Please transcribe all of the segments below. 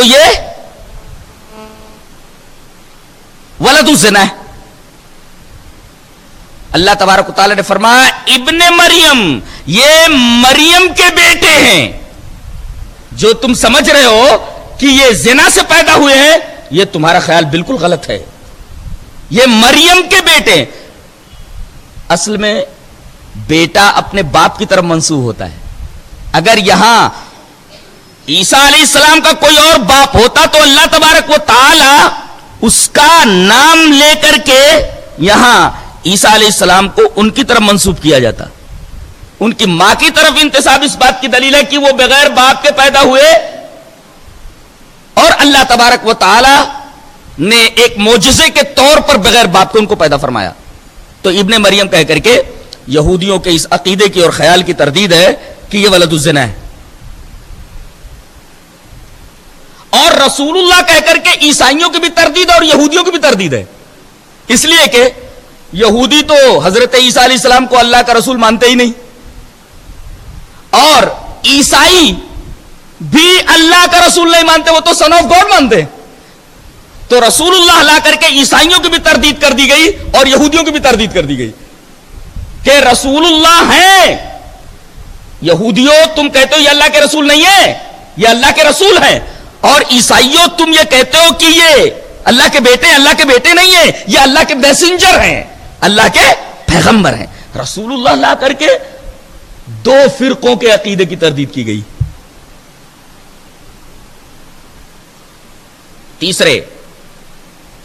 یہ ولد الزنا ہے. اللہ تبارک و تعالی نے فرمایا ابن مریم، یہ مریم کے بیٹے ہیں. جو تم سمجھ رہے ہو کہ یہ زنا سے پیدا ہوئے ہیں، یہ تمہارا خیال بالکل غلط ہے. یہ مریم کے بیٹے. اصل میں بیٹا اپنے باپ کی طرف منسوب ہوتا ہے. اگر یہاں عیسیٰ علیہ السلام کا کوئی اور باپ ہوتا تو اللہ تبارک و تعالی اس کا نام لے کر کے یہاں عیسیٰ علیہ السلام کو ان کی طرف منسوب کیا جاتا. ان کی ماں کی طرف انتساب اس بات کی دلیل ہے کہ وہ بغیر باپ کے پیدا ہوئے، اور اللہ تبارک و تعالی نے ایک معجزے کے طور پر بغیر باپ کے ان کو پیدا فرمایا. تو ابن مریم کہہ کر کے یہودیوں کے اس عقیدے کی اور خیال کی تردید ہے کہ یہ ولد الزنا ہے. اور رسول اللہ کہہ کر کے عیسائیوں کی بھی تردید اور یہودیوں کی بھی تردید ہے. اس لیے کہ یہودی تو حضرت عیسیٰ علیہ السلام کو اللہ کا رسول مانتے ہی نہیں، اور عیسائی بھی اللہ کا رسول نہیں مانتے، وہ تو سن آف گاڈ مانتے. تو رسول اللہ لا کر کے عیسائیوں کی بھی تردید کر دی گئی اور یہودیوں کی بھی تردید کر دی گئی کہ رسول اللہ ہیں. یہودیوں تم کہتے ہو یہ اللہ کے رسول نہیں ہے، یہ اللہ کے رسول ہیں. اور عیسائیوں تم یہ کہتے ہو کہ یہ اللہ کے بیٹے، اللہ کے بیٹے نہیں ہیں، یہ اللہ کے میسنجر ہیں، اللہ کے پیغمبر ہیں. رسول اللہ لا کر کے دو فرقوں کے عقیدے کی تردید کی گئی. تیسرے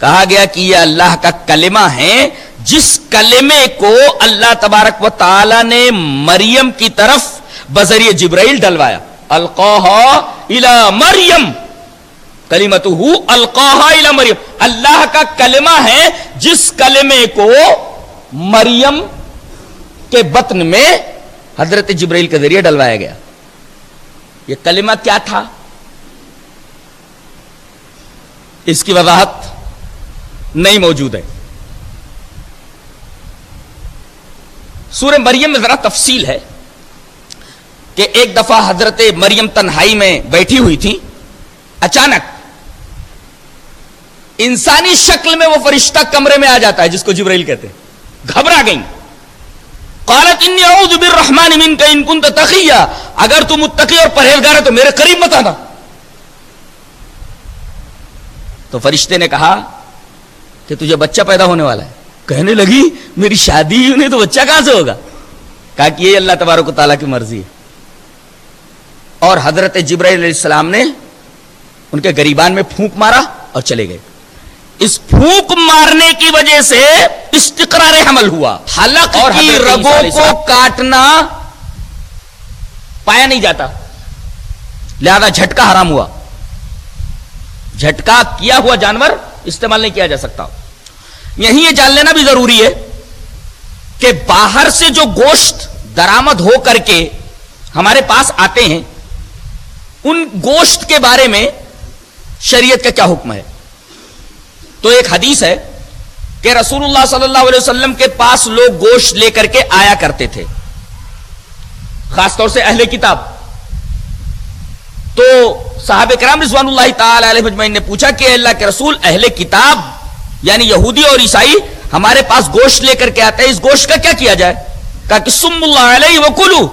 کہا گیا کہ یہ اللہ کا کلمہ ہے، جس کلمے کو اللہ تبارک و تعالی نے مریم کی طرف بذریعہ جبرائیل ڈلوایا. القاہا الی مریم، کلمتہ القاہا الی مریم. اللہ کا کلمہ ہے جس کلمے کو مریم کے بطن میں حضرت جبرائیل کے ذریعے ڈلوایا گیا. یہ کلمہ کیا تھا؟ اس کی وضاحت نہیں موجود ہے. سورہ مریم میں ذرا تفصیل ہے کہ ایک دفعہ حضرت مریم تنہائی میں بیٹھی ہوئی تھی. اچانک انسانی شکل میں وہ فرشتہ کمرے میں آ جاتا ہے جس کو جبرائیل کہتے ہیں. گھبرا گئیں. قالت انی اعوذ بالرحمن منک ان کنت تقیا، اگر تم متقی اور پرہیزگار ہے تو میرے قریب مت آنا. تو فرشتے نے کہا کہ تجھے بچہ پیدا ہونے والا ہے. کہنے لگی میری شادی ہی نہیں تو بچہ کہاں سے ہوگا؟ کہا کہ یہ اللہ تبارک و تعالیٰ کی مرضی ہے. اور حضرت جبرائیل علیہ السلام نے ان کے گریبان میں پھونک مارا اور چلے گئے. اس پھونک مارنے کی وجہ سے استقرار حمل ہوا. حلق کی رگوں کو کاٹنا پایا نہیں جاتا، لہذا جھٹکا حرام ہوا. جھٹکا کیا ہوا جانور استعمال نہیں کیا جا سکتا. یہیں یہ جان لینا بھی ضروری ہے کہ باہر سے جو گوشت درآمد ہو کر کے ہمارے پاس آتے ہیں، ان گوشت کے بارے میں شریعت کا کیا حکم ہے. تو ایک حدیث ہے کہ رسول اللہ صلی اللہ علیہ وسلم کے پاس لوگ گوشت لے کر کے آیا کرتے تھے، خاص طور سے اہل کتاب. تو صحابہ کرام رضوان اللہ تعالی علیہ مجمعین نے پوچھا کہ اللہ کے رسول، اہل کتاب یعنی یہودی اور عیسائی ہمارے پاس گوشت لے کر کے آتے ہیں، اس گوشت کا کیا کیا جائے؟ کہا کہ سم اللہ علیہ وکلوا،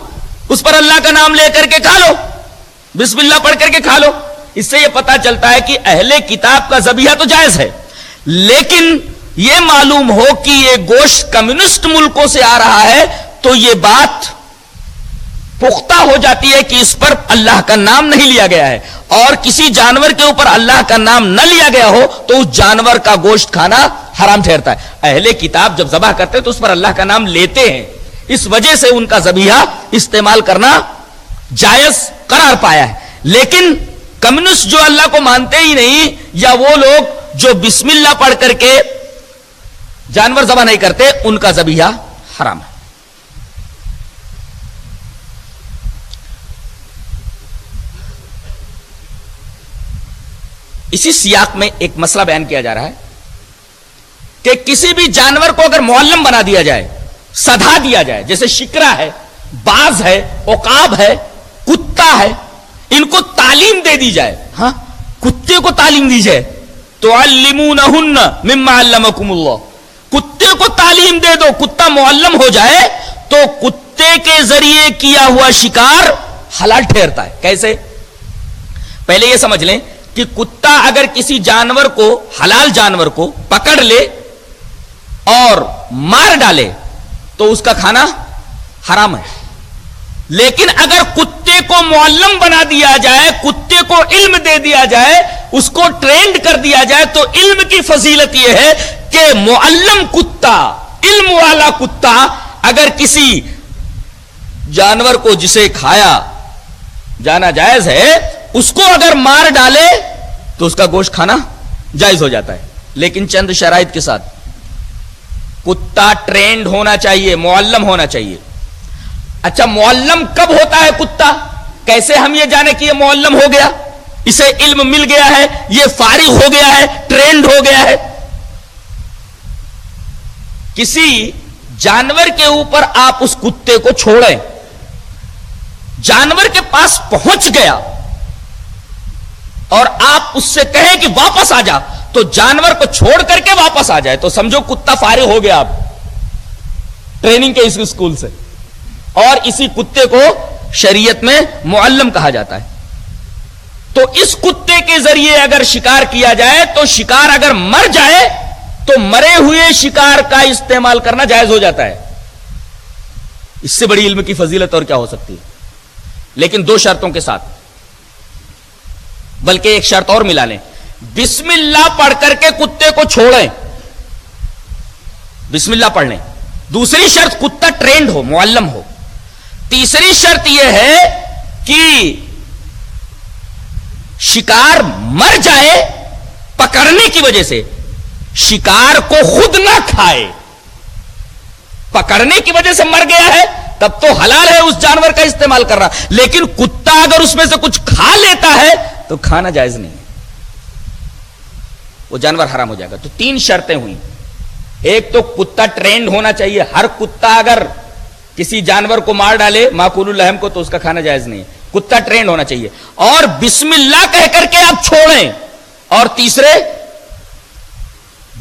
اس پر اللہ کا نام لے کر کے کھا لو، بسم اللہ پڑھ کر کے کھا لو. اس سے یہ پتا چلتا ہے کہ اہل کتاب کا ذبیحہ تو جائز ہے، لیکن یہ معلوم ہو کہ یہ گوشت کمیونسٹ ملکوں سے آ رہا ہے تو یہ بات پختہ ہو جاتی ہے کہ اس پر اللہ کا نام نہیں لیا گیا ہے. اور کسی جانور کے اوپر اللہ کا نام نہ لیا گیا ہو تو اس جانور کا گوشت کھانا حرام ٹھہرتا ہے. اہل کتاب جب ذبح کرتے ہیں تو اس پر اللہ کا نام لیتے ہیں، اس وجہ سے ان کا ذبیحہ استعمال کرنا جائز قرار پایا ہے. لیکن کمیونسٹ جو اللہ کو مانتے ہی نہیں، یا وہ لوگ جو بسم اللہ پڑھ کر کے جانور ذبح نہیں کرتے، ان کا ذبیحہ حرام ہے. اسی سیاق میں ایک مسئلہ بیان کیا جا رہا ہے کہ کسی بھی جانور کو اگر معلم بنا دیا جائے، سدھا دیا جائے، جیسے شکرا ہے، باز ہے، عقاب ہے، کتا ہے، ان کو تعلیم دے دی جائے. ہاں کتے کو تعلیم دیجئے، تعلمونہن مما علمکم اللہ، کتے کو تعلیم دے دو، کتا معلم ہو جائے تو کتے کے ذریعے کیا ہوا شکار حلال ٹھہرتا ہے۔ کیسے؟ پہلے یہ سمجھ لیں کہ کتا اگر کسی جانور کو، حلال جانور کو پکڑ لے اور مار ڈالے تو اس کا کھانا حرام ہے، لیکن اگر کتے کو معلم بنا دیا جائے، کتے کو علم دے دیا جائے، اس کو ٹرینڈ کر دیا جائے، تو علم کی فضیلت یہ ہے کہ معلم کتا، علم والا کتا اگر کسی جانور کو جسے کھایا جانا جائز ہے، اس کو اگر مار ڈالے تو اس کا گوشت کھانا جائز ہو جاتا ہے، لیکن چند شرائط کے ساتھ۔ کتا ٹرینڈ ہونا چاہیے، معلم ہونا چاہیے۔ اچھا، معلم کب ہوتا ہے کتا؟ کیسے ہم یہ جانے کہ یہ معلم ہو گیا، اسے علم مل گیا ہے، یہ فارغ ہو گیا ہے، ٹرینڈ ہو گیا ہے؟ کسی جانور کے اوپر آپ اس کتے کو چھوڑیں، جانور کے پاس پہنچ گیا اور آپ اس سے کہیں کہ واپس آ جا، تو جانور کو چھوڑ کر کے واپس آ جائے تو سمجھو کتا فارغ ہو گیا اب ٹریننگ کے اس اسکول سے، اور اسی کتے کو شریعت میں معلم کہا جاتا ہے۔ تو اس کتے کے ذریعے اگر شکار کیا جائے تو شکار اگر مر جائے تو مرے ہوئے شکار کا استعمال کرنا جائز ہو جاتا ہے۔ اس سے بڑی علم کی فضیلت اور کیا ہو سکتی ہے؟ لیکن دو شرطوں کے ساتھ، بلکہ ایک شرط اور ملا لیں، بسم اللہ پڑھ کر کے کتے کو چھوڑیں، بسم اللہ پڑھ لیں۔ دوسری شرط کتا ٹرینڈ ہو، معلم ہو۔ تیسری شرط یہ ہے کہ شکار مر جائے پکڑنے کی وجہ سے، شکار کو خود نہ کھائے، پکڑنے کی وجہ سے مر گیا ہے تب تو حلال ہے اس جانور کا استعمال کر رہا، لیکن کتا اگر اس میں سے کچھ کھا لیتا ہے تو کھانا جائز نہیں ہے، وہ جانور حرام ہو جائے گا۔ تو تین شرطیں ہوئی، ایک تو کتا ٹرینڈ ہونا چاہیے، ہر کتا اگر کسی جانور کو مار ڈالے ماکول اللحم کو تو اس کا کھانا جائز نہیں ہے، کتا ٹرینڈ ہونا چاہیے، اور بسم اللہ کہہ کر کے آپ چھوڑیں، اور تیسرے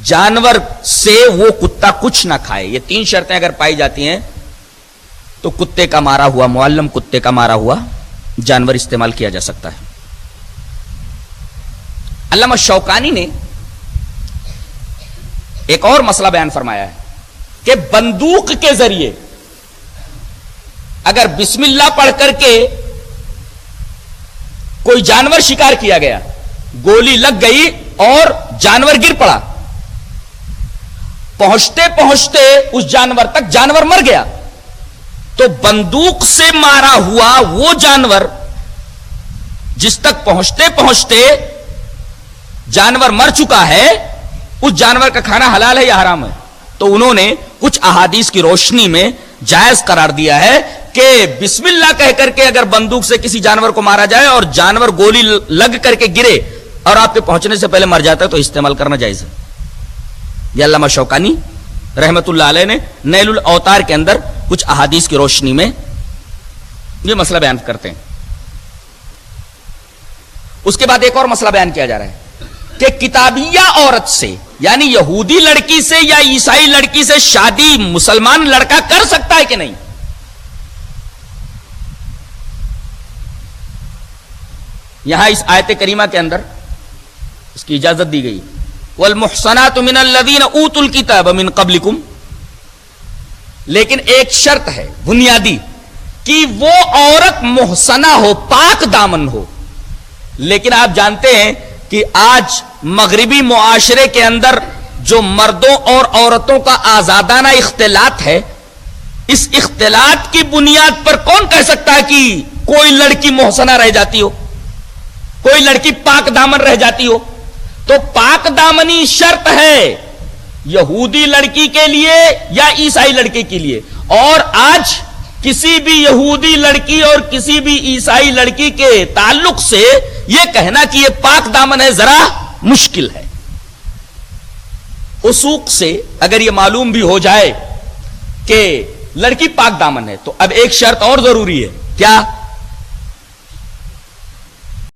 جانور سے وہ کتا کچھ نہ کھائے۔ یہ تین شرطیں اگر پائی جاتی ہیں تو کتے کا مارا ہوا، معلم کتے کا مارا ہوا جانور استعمال کیا جا سکتا ہے۔ علامہ شوکانی نے ایک اور مسئلہ بیان فرمایا ہے کہ بندوق کے ذریعے اگر بسم اللہ پڑھ کر کے کوئی جانور شکار کیا گیا، گولی لگ گئی اور جانور گر پڑا، پہنچتے پہنچتے اس جانور تک جانور مر گیا، تو بندوق سے مارا ہوا وہ جانور جس تک پہنچتے پہنچتے جانور مر چکا ہے، اس جانور کا کھانا حلال ہے یا حرام ہے؟ تو انہوں نے کچھ احادیث کی روشنی میں جائز قرار دیا ہے کہ بسم اللہ کہہ کر کے اگر بندوق سے کسی جانور کو مارا جائے اور جانور گولی لگ کر کے گرے اور آپ کے پہنچنے سے پہلے مر جاتا ہے تو استعمال کرنا جائز ہے۔ یہ علامہ شوکانی رحمت اللہ علیہ نے نیل الاوتار کے اندر کچھ احادیث کی روشنی میں یہ مسئلہ بیان کرتے ہیں۔ اس کے بعد ایک اور مسئلہ بیان کیا جا رہا ہے کہ کتابیہ عورت سے، یعنی یہودی لڑکی سے یا عیسائی لڑکی سے شادی مسلمان لڑکا کر سکتا ہے کہ نہیں؟ یہاں اس آیت کریمہ کے اندر اس کی اجازت دی گئی، والمحصنات من الذین اوتوا الکتاب من قبلکم، لیکن ایک شرط ہے بنیادی کہ وہ عورت محصنہ ہو، پاک دامن ہو۔ لیکن آپ جانتے ہیں کہ آج مغربی معاشرے کے اندر جو مردوں اور عورتوں کا آزادانہ اختلاط ہے، اس اختلاط کی بنیاد پر کون کہہ سکتا ہے کہ کوئی لڑکی محصنہ رہ جاتی ہو، کوئی لڑکی پاک دامن رہ جاتی ہو؟ تو پاک دامنی شرط ہے یہودی لڑکی کے لیے یا عیسائی لڑکی کے لیے، اور آج کسی بھی یہودی لڑکی اور کسی بھی عیسائی لڑکی کے تعلق سے یہ کہنا کہ یہ پاک دامن ہے ذرا مشکل ہے۔ وثوق سے اگر یہ معلوم بھی ہو جائے کہ لڑکی پاک دامن ہے تو اب ایک شرط اور ضروری ہے، کیا؟